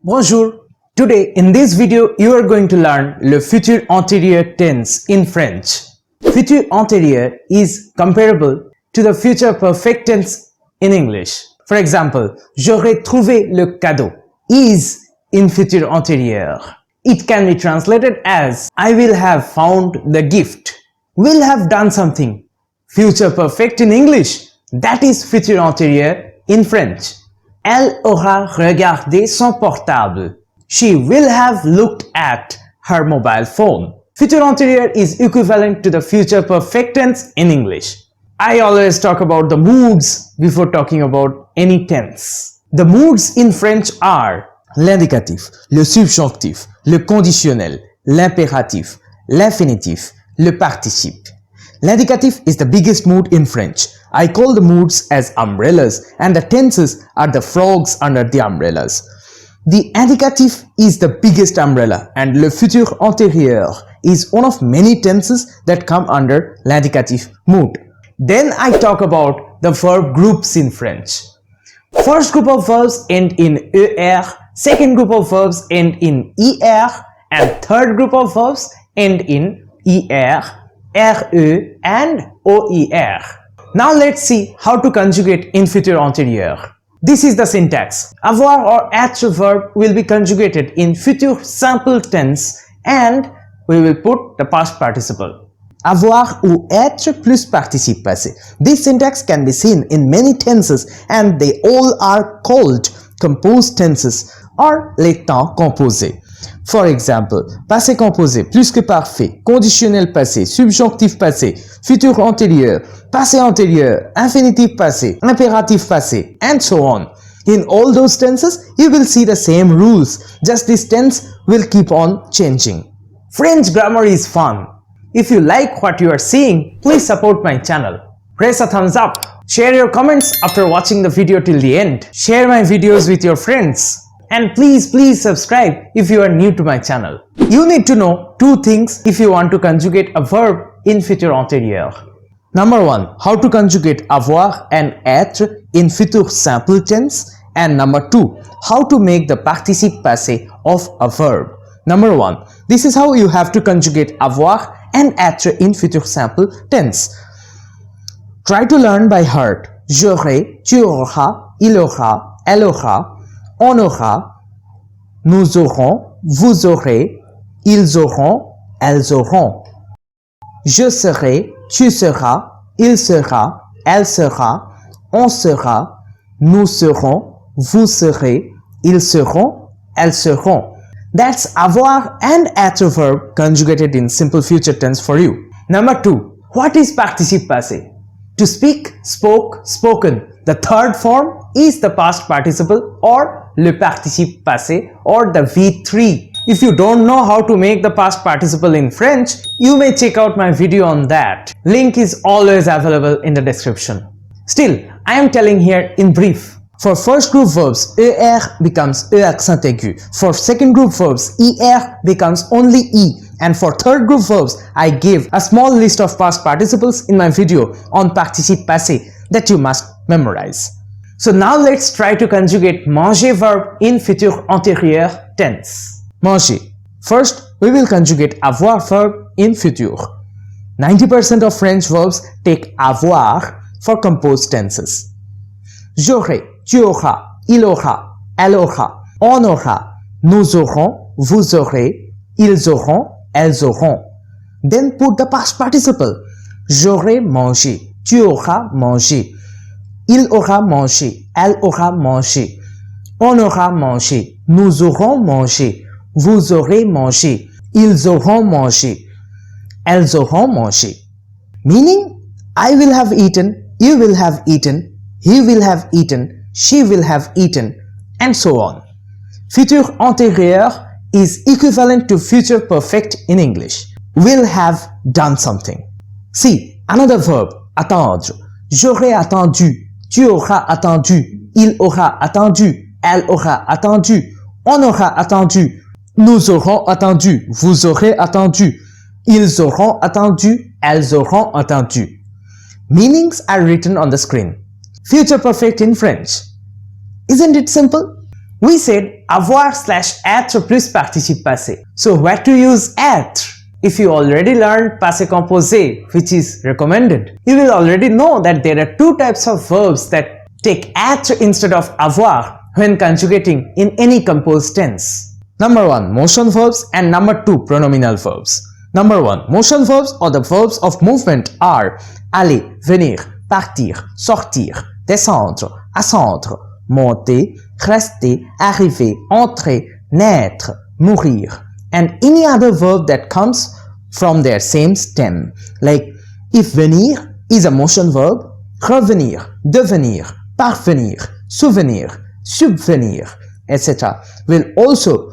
Bonjour. Today in this video you are going to learn le futur antérieur tense in French. Futur antérieur is comparable to the future perfect tense in English. For example, j'aurais trouvé le cadeau is in futur antérieur. It can be translated as I will have found the gift. Will have done something. Future perfect in English. That is futur antérieur in French. Elle aura regardé son portable. She will have looked at her mobile phone. Futur antérieur is equivalent to the future perfect tense in English. I always talk about the moods before talking about any tense. The moods in French are l'indicatif, le subjonctif, le conditionnel, l'impératif, l'infinitif, le participe. L'indicatif is the biggest mood in French. I call the moods as umbrellas and the tenses are the frogs under the umbrellas. The indicatif is the biggest umbrella and le futur antérieur is one of many tenses that come under l'indicatif mood. Then I talk about the verb groups in French. First group of verbs end in ER, second group of verbs end in ER, and third group of verbs end in ER, RE and OER. Now let's see how to conjugate in futur antérieur. This is the syntax. Avoir or être verb will be conjugated in futur simple tense and we will put the past participle. Avoir ou être plus participe passé. This syntax can be seen in many tenses and they all are called composed tenses or les temps composés. For example, passé composé plus que parfait, conditionnel passé, subjonctif passé, futur antérieur, passé antérieur, infinitif passé, impératif passé, and so on. In all those tenses, you will see the same rules, just this tense will keep on changing. French grammar is fun. If you like what you are seeing, please support my channel. Press a thumbs up. Share your comments after watching the video till the end. Share my videos with your friends. And please subscribe if you are new to my channel. You need to know two things if you want to conjugate a verb in futur antérieur. Number one, how to conjugate avoir and être in futur simple tense. And number two, how to make the participe passé of a verb. Number one, this is how you have to conjugate avoir and être in futur simple tense. Try to learn by heart. J'aurai, tu auras, il aura, elle aura, on aura, nous aurons, vous aurez, ils auront, elles auront. Je serai, tu seras, il sera, elle sera, on sera, nous serons, vous serez, ils seront, elles seront. That's avoir and être verb conjugated in simple future tense for you. Number two, what is participe passé? To speak, spoke, spoken. The third form is the past participle or le participe passé or the V3. If you don't know how to make the past participle in French, you may check out my video on that. Link is always available in the description. Still, I am telling here in brief. For first group verbs, ER becomes E accent aigu. For second group verbs, ER becomes only E. And for third group verbs, I give a small list of past participles in my video on participe passé that you must memorize. So now let's try to conjugate manger verb in futur antérieur tense. Manger. First, we will conjugate avoir verb in futur. 90% of French verbs take avoir for composed tenses. J'aurai, tu auras, il aura, elle aura, on aura, nous aurons, vous aurez, ils auront, elles auront. Then put the past participle. J'aurai mangé, tu auras mangé, il aura mangé, elle aura mangé, on aura mangé, nous aurons mangé, vous aurez mangé, ils auront mangé, elles auront mangé. Meaning, I will have eaten, you will have eaten, he will have eaten, she will have eaten, and so on. Futur antérieur is equivalent to future perfect in English. Will have done something. See, another verb, attendre. J'aurai attendu, tu auras attendu, il aura attendu, elle aura attendu, on aura attendu, nous aurons attendu, vous aurez attendu, ils auront attendu, elles auront attendu. Meanings are written on the screen. Future perfect in French. Isn't it simple? We said avoir / être plus participe passé. So where to use être? If you already learned passé composé, which is recommended, you will already know that there are two types of verbs that take être instead of avoir when conjugating in any composed tense. Number 1, motion verbs, and number 2, pronominal verbs. Number 1, motion verbs or the verbs of movement are aller, venir, partir, sortir, descendre, ascendre, monter, rester, arriver, entrer, naître, mourir, and any other verb that comes from their same stem. Like if venir is a motion verb, revenir, devenir, parvenir, souvenir, subvenir, etc. will also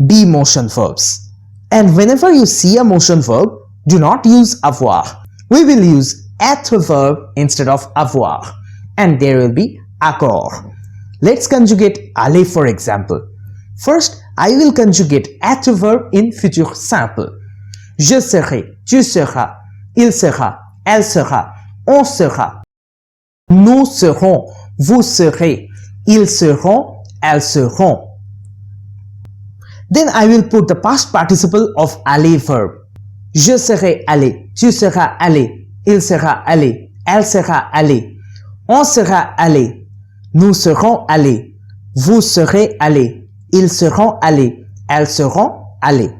be motion verbs. And whenever you see a motion verb, do not use avoir. We will use être verb instead of avoir, and there will be accord. Let's conjugate aller for example. First, I will conjugate être verb in futur simple. Je serai, tu seras, il sera, elle sera, on sera, nous serons, vous serez, ils seront, elles seront. Then I will put the past participle of aller verb. Je serai allé, tu seras allé, il sera allé, elle sera allée, on sera allé, nous serons allés, vous serez allés, ils seront allés, elles seront allées.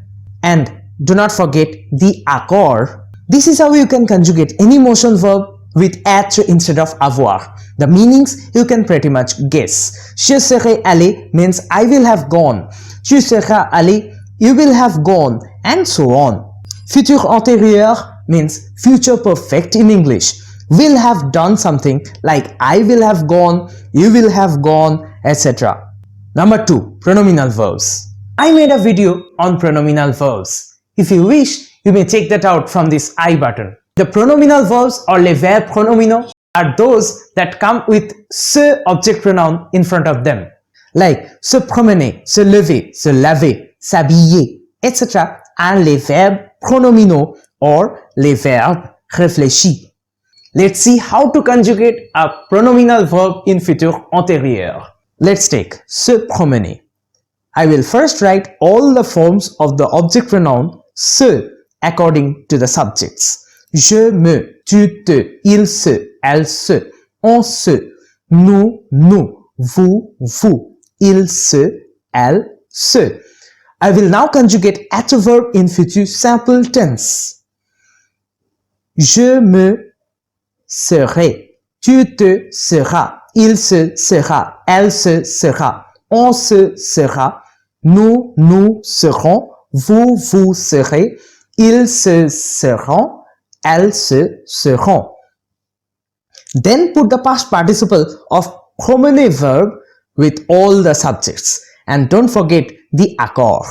And do not forget the accord. This is how you can conjugate any motion verb with être instead of avoir. The meanings you can pretty much guess. Je serai allé means I will have gone. Tu seras allé, you will have gone, and so on. Futur antérieur means future perfect in English. Will have done something like I will have gone, you will have gone, etc. Number 2, pronominal verbs. I made a video on pronominal verbs. If you wish, you may check that out from this I button. The pronominal verbs or les verbes pronominaux are those that come with ce object pronoun in front of them, like se promener, se lever, se laver, s'habiller, etc. are les verbes pronominaux or les verbes réfléchis. Let's see how to conjugate a pronominal verb in futur antérieur. Let's take se promener. I will first write all the forms of the object pronoun se according to the subjects. Je me, tu te, il se, elle se, on se, nous, vous, il se, elle se. I will now conjugate être verb in future simple tense. Je me serai, tu te seras, il se sera, elle se sera, on se sera, nous serons, vous serez, ils se seront, elles se seront. Then put the past participle of promener verb with all the subjects, and don't forget the accord.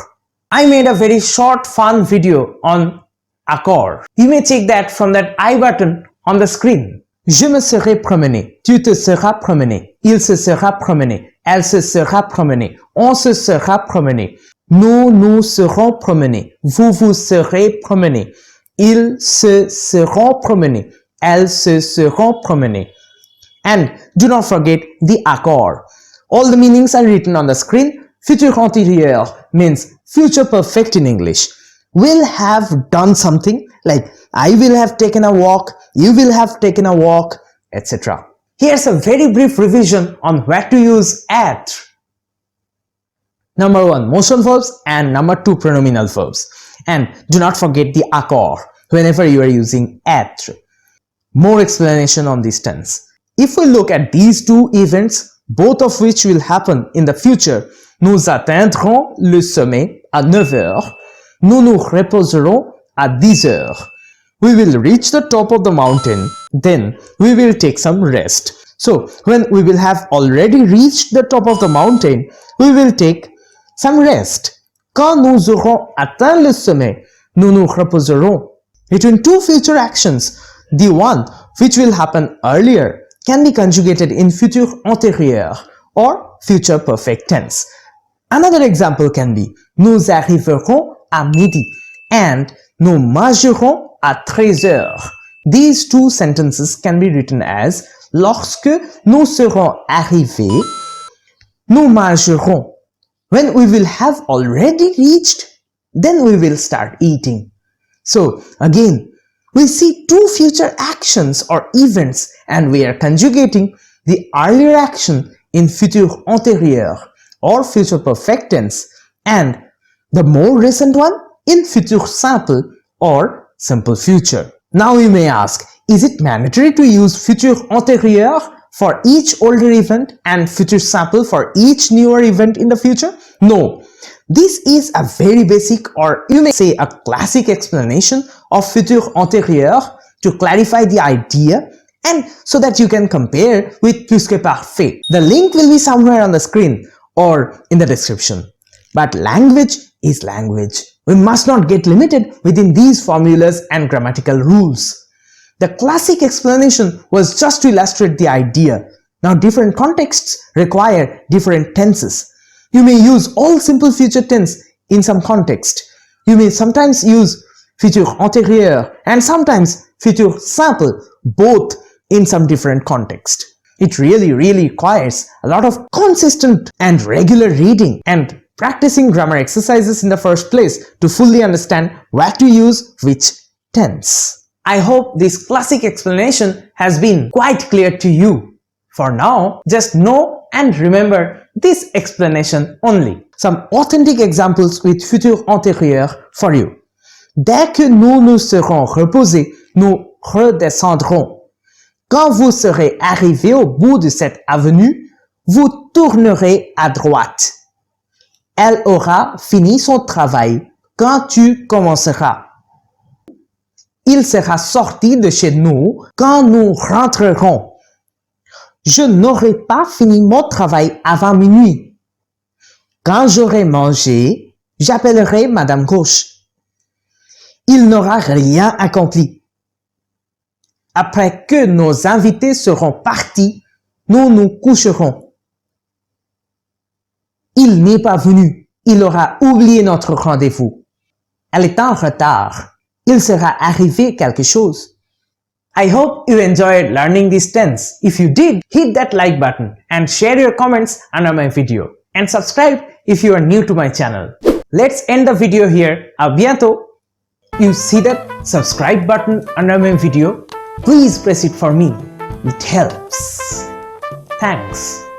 I made a very short fun video on accord. You may check that from that I button on the screen. Je me serai promené, tu te seras promené, il se sera promené, elle se sera promenée, on se sera promené, nous serons promenés, vous serez promenés, ils se seront promenés, elles se seront promenées. And do not forget the accord. All the meanings are written on the screen. Futur antérieur means future perfect in English. Will have done something like I will have taken a walk, you will have taken a walk, etc. Here's a very brief revision on where to use être. Number 1, motion verbs, and number 2, pronominal verbs. And do not forget the accord whenever you are using être. More explanation on this tense. If we look at these two events, both of which will happen in the future, nous atteindrons le sommet à 9 heures, nous nous reposerons à 10 heures. We will reach the top of the mountain, then we will take some rest. So, when we will have already reached the top of the mountain, we will take some rest. Quand nous aurons atteint le sommet, nous nous reposerons. Between two future actions, the one which will happen earlier can be conjugated in futur antérieur or future perfect tense. Another example can be nous arriverons à midi and nous mangerons à 13 heures. These two sentences can be written as lorsque nous serons arrivés, nous mangerons When we will have already reached, then we will start eating. So again, we see two future actions or events and we are conjugating the earlier action in futur antérieur or future perfect tense and the more recent one in futur simple or simple future. Now you may ask, is it mandatory to use futur antérieur for each older event and futur simple for each newer event in the future? No. This is a very basic, or you may say a classic explanation of futur antérieur to clarify the idea and so that you can compare with plus parfait. The link will be somewhere on the screen or in the description. But language is language. We must not get limited within these formulas and grammatical rules. The classic explanation was just to illustrate the idea. Now different contexts require different tenses. You may use all simple future tense in some context. You may sometimes use futur antérieur and sometimes futur simple, both in some different context. It really requires a lot of consistent and regular reading and practicing grammar exercises in the first place to fully understand where to use which tense. I hope this classic explanation has been quite clear to you. For now, just know and remember this explanation only. Some authentic examples with futur antérieur for you. Dès que nous nous serons reposés, nous redescendrons. Quand vous serez arrivé au bout de cette avenue, vous tournerez à droite. Elle aura fini son travail quand tu commenceras. Il sera sorti de chez nous quand nous rentrerons. Je n'aurai pas fini mon travail avant minuit. Quand j'aurai mangé, j'appellerai Madame Gauche. Il n'aura rien accompli. Après que nos invités seront partis, nous nous coucherons. Il n'est pas venu. Il aura oublié notre rendez-vous. Elle est en retard. Il sera arrivé quelque chose. I hope you enjoyed learning this tense. If you did, hit that like button and share your comments under my video. And subscribe if you are new to my channel. Let's end the video here. À bientôt. You see that subscribe button under my video? Please press it for me. It helps. Thanks.